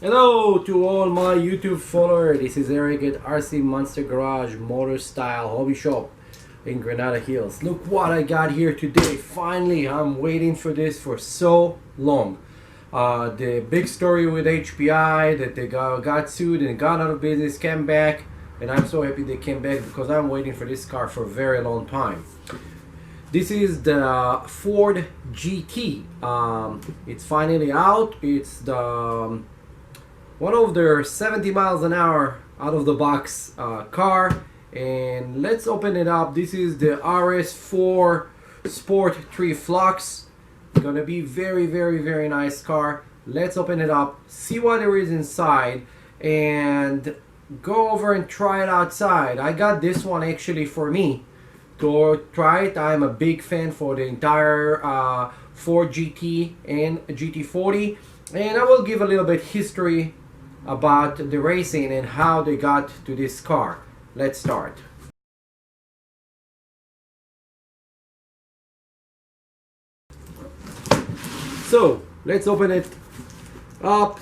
Hello to all my YouTube followers. This is Eric at RC Monster Garage MotoStyle Hobby Shop in Granada Hills. Look what I got here today. Finally, I'm waiting for this for so long. The big story with HPI that they got sued and got out of business, came back, and I'm so happy they came back because I'm waiting for this car for a very long time. This is the Ford GT. It's finally out. It's the one of their 70 miles an hour out of the box car, and let's open it up. This is the RS4 Sport 3 FLUX. Gonna be very nice car. Let's open it up, see what there is inside, and go over and try it outside. I got this one actually for me to try it. I'm a big fan for the entire Ford GT and GT40, and I will give a little bit history about the racing and how they got to this car. Let's start. So let's open it up.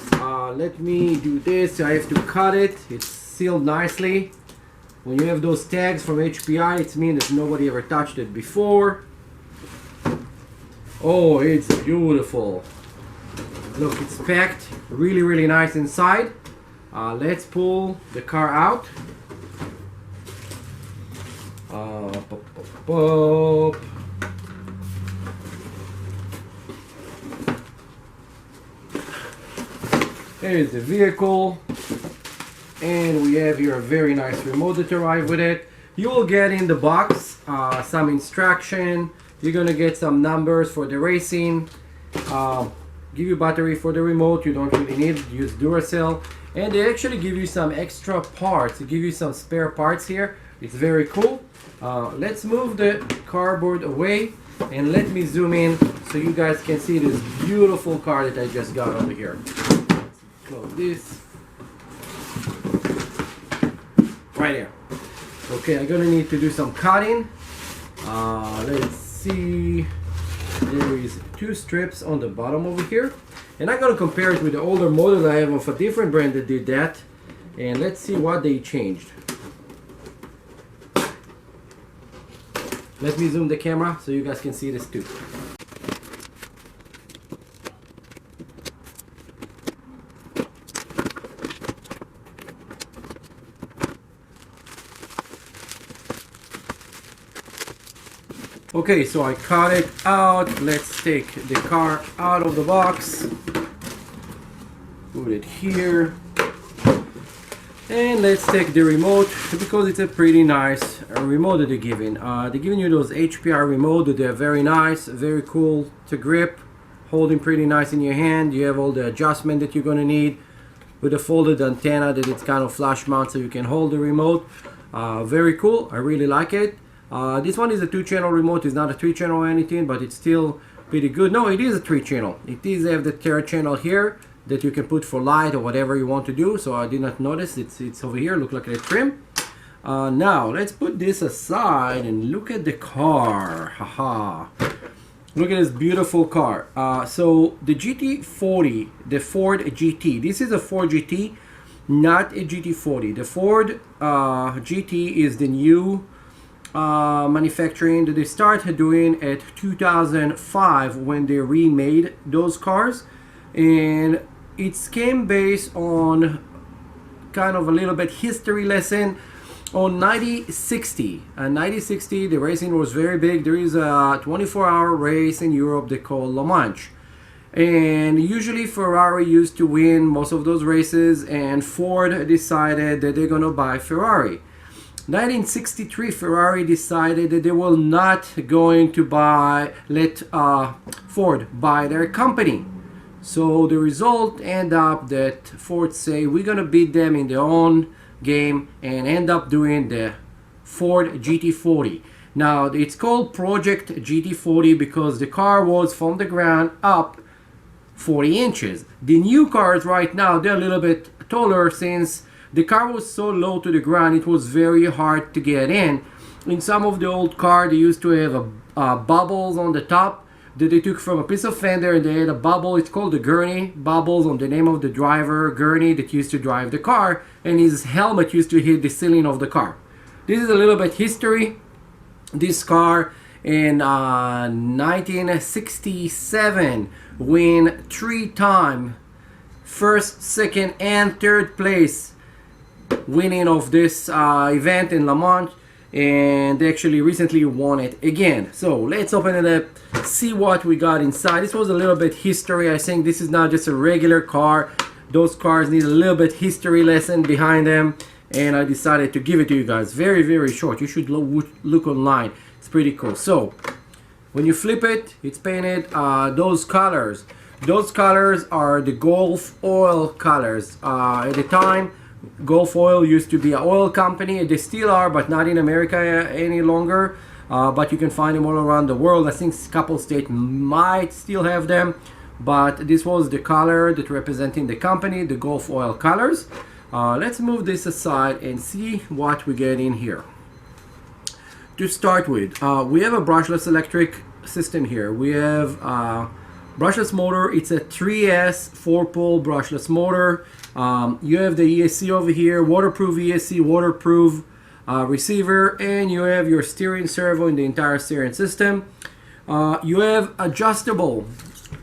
Let me do this. I have to cut it. It's sealed nicely. When you have those tags from HPI, it means that nobody ever touched it before. Oh, it's beautiful. Look, it's packed really nice inside. Let's pull the car out. Here's the vehicle, and we have here a very nice remote that arrived with it. You will get in the box some instruction. You're gonna get some numbers for the racing. Give you battery for the remote. You don't really need it. Use Duracell, and they actually give you some extra parts. They give you some spare parts here. It's very cool. Let's move the cardboard away and let me zoom in so you guys can see this beautiful car that I just got over here. Let's close this right here. Okay, I'm gonna need to do some cutting. Let's see. There is two strips on the bottom over here, and I'm gonna compare it with the older model I have of a different brand that did that, and let's see what they changed. Let me zoom the camera so you guys can see this too. Okay, so I cut it out. Let's take the car out of the box, put it here, and let's take the remote because it's a pretty nice remote that they're giving. They're giving you those HPI remote that they're very nice, very cool to grip, holding pretty nice in your hand. You have all the adjustment that you're gonna need with a folded antenna that it's kind of flush mount so you can hold the remote. Very cool. I really like it. This one is a 2-channel remote. It's not a 3-channel or anything, but it's still pretty good. No, it is a 3-channel. It is have the third channel here that you can put for light or whatever you want to do. So I did not notice. It's over here. Look like a trim. Now let's put this aside and look at the car. Haha! Look at this beautiful car. So the GT40, the Ford GT. This is a Ford GT, not a GT40. The Ford GT is the new manufacturing that they started doing at 2005 when they remade those cars, and it came based on kind of a little bit history lesson on 9060. 9060, the racing was very big. There is a 24-hour race in Europe they call La Manche, and usually Ferrari used to win most of those races, and Ford decided that they're gonna buy Ferrari. 1963, Ferrari decided that they will not going to let Ford buy their company. So the result end up that Ford say we're gonna beat them in their own game and end up doing the Ford GT40. Now it's called Project GT40 because the car was from the ground up 40 inches. The new cars right now, they're a little bit taller since the car was so low to the ground, it was very hard to get in. In some of the old cars, they used to have bubbles on the top that they took from a piece of fender, and they had a bubble. It's called the gurney, bubbles on the name of the driver, gurney, that used to drive the car, and his helmet used to hit the ceiling of the car. This is a little bit history. This car in 1967 win 3-time first, second, and third place winning of this event in Le Mans, and they actually recently won it again. So let's open it up, see what we got inside. This was a little bit history. I think this is not just a regular car. Those cars need a little bit history lesson behind them, and I decided to give it to you guys. Very, very short. You should look online. It's pretty cool. So when you flip it, it's painted those colors are the Gulf Oil colors. At the time, Gulf Oil used to be an oil company. They still are, but not in America any longer. But you can find them all around the world. I think a couple states might still have them, but this was the color that representing the company, the Gulf Oil colors. Let's move this aside and see what we get in here. To start with, we have a brushless electric system here. We have brushless motor. It's a 3S 4-pole brushless motor. You have the ESC over here, waterproof ESC, waterproof receiver, and you have your steering servo in the entire steering system. You have adjustable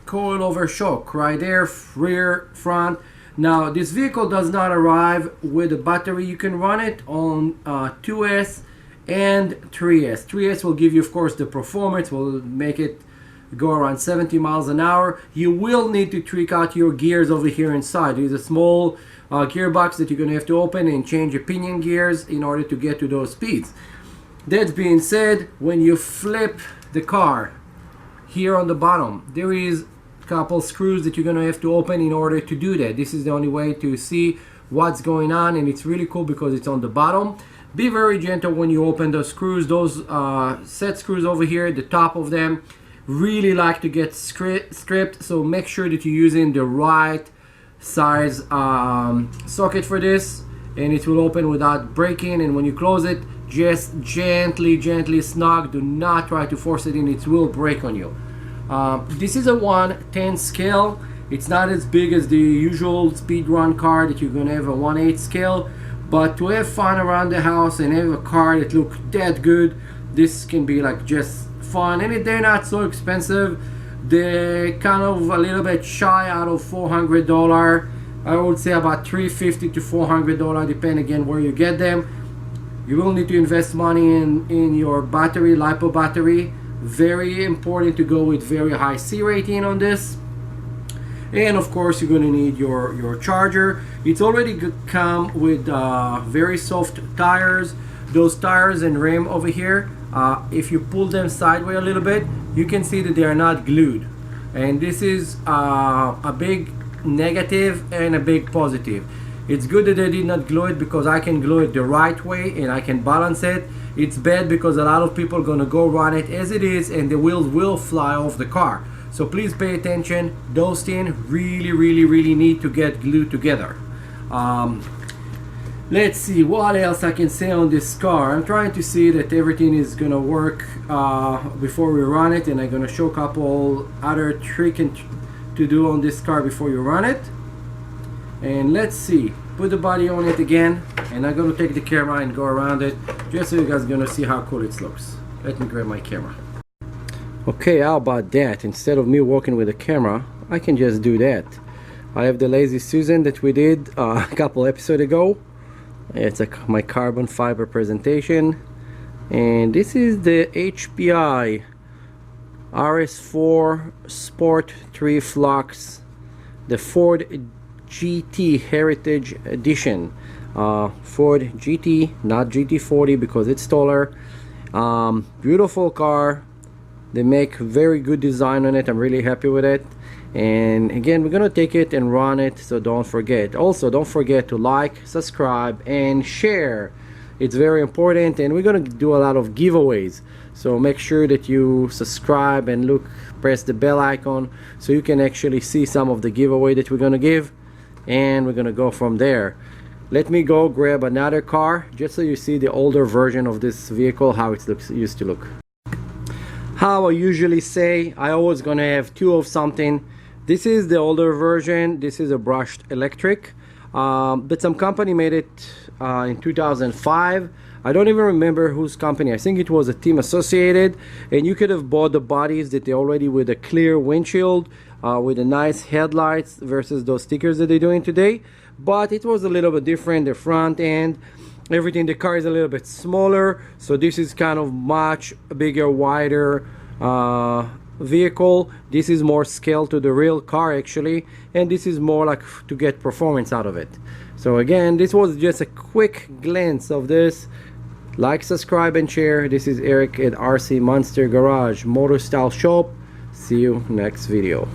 coil over shock right there, rear, front. Now this vehicle does not arrive with a battery. You can run it on 2S and 3S. 3S will give you, of course, the performance, will make it go around 70 miles an hour. You will need to trick out your gears over here inside. There's a small gearbox that you're going to have to open and change your pinion gears in order to get to those speeds. That being said, when you flip the car, here on the bottom there is a couple screws that you're going to have to open in order to do that. This is the only way to see what's going on, and it's really cool because it's on the bottom. Be very gentle when you open those screws. Those set screws over here, the top of them, really like to get stripped, so make sure that you're using the right size socket for this, and it will open without breaking. And when you close it, just gently snug. Do not try to force it in, it will break on you. This is a 1/10 scale. It's not as big as the usual speed run car that you're gonna have a 1/8 scale, but to have fun around the house and have a car that looks that good, this can be like just fun. And they're not so expensive. They're kind of a little bit shy out of $400. I would say about $350 to $400, depending again where you get them. You will need to invest money in your battery, LiPo battery. Very important to go with very high C rating on this. And of course you're going to need your charger. It's already come with very soft tires. Those tires and rim over here, if you pull them sideways a little bit, you can see that they are not glued. And this is a big negative and a big positive. It's good that they did not glue it, because I can glue it the right way and I can balance it. It's bad because a lot of people are gonna go run it as it is and the wheels will fly off the car. So please pay attention. Those things really need to get glued together. Let's see what else I can say on this car. I'm trying to see that everything is gonna work before we run it, and I'm gonna show a couple other tricks to do on this car before you run it. And let's see, put the body on it again, and I'm gonna take the camera and go around it just so you guys are gonna see how cool it looks. Let me grab my camera. Okay, how about that? Instead of me walking with the camera, I can just do that. I have the Lazy Susan that we did a couple episodes ago. It's my carbon fiber presentation, and this is the HPI RS4 Sport 3 FLUX, the Ford GT Heritage Edition. Ford GT, not GT40 because it's taller. Beautiful car. They make very good design on it. I'm really happy with it. And again, we're gonna take it and run it, so don't forget. Also, don't forget to like, subscribe, and share. It's very important, and we're gonna do a lot of giveaways. So make sure that you subscribe and press the bell icon so you can actually see some of the giveaway that we're gonna give, and we're gonna go from there. Let me go grab another car just so you see the older version of this vehicle, how it used to look. how I usually say, I always gonna have two of something. This is the older version. This is a brushed electric, but some company made it in 2005. I don't even remember whose company. I think it was a Team Associated, and you could have bought the bodies that they already with a clear windshield, with a nice headlights versus those stickers that they're doing today. But it was a little bit different. The front end, everything, the car is a little bit smaller, so this is kind of much bigger, wider vehicle. This is more scale to the real car actually, and this is more like to get performance out of it. So again, this was just a quick glance of this. Like, subscribe and share. This is Eric at RC Monster Garage MotoStyle Shop. See you next video.